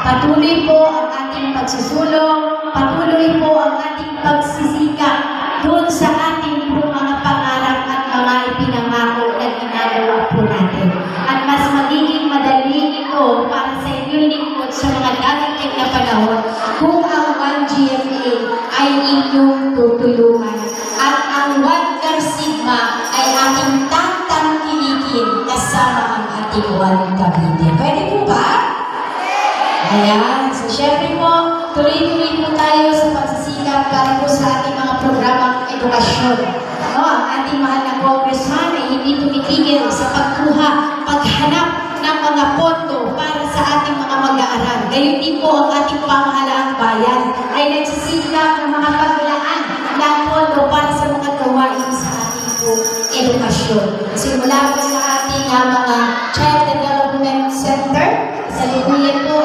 Patuloy po ang ating pagsusulong, patuloy po ang ating pagsisikap doon sa ating mga pangarap at mga ipinangako na ginagawa po natin. At mas magiging madali ito para sa inyong lingkod sa mga darating na panahon kung ang 1GMA ay inyong tutulungan. At ang 1 Sigma ay ating tatangkilikin kasama ang ating 1 Cavite. Pwede po ba? Ayan. So, syempre po, tuloy-tuloy po tayo sa pagsisikap para po sa ating mga programang edukasyon. No, ang ating mahal na congressman ay hindi tumitigil sa pagkuha, paghanap ng mga pondo para sa ating mga mag-aaral. Gayon din po ang ating pamahalaang bayan ay nagsisikap ng mga paglaan ng pondo para sa mga gawain sa ating po edukasyon. Simula po sa ating mga Child Development Center, sa Lubuyan po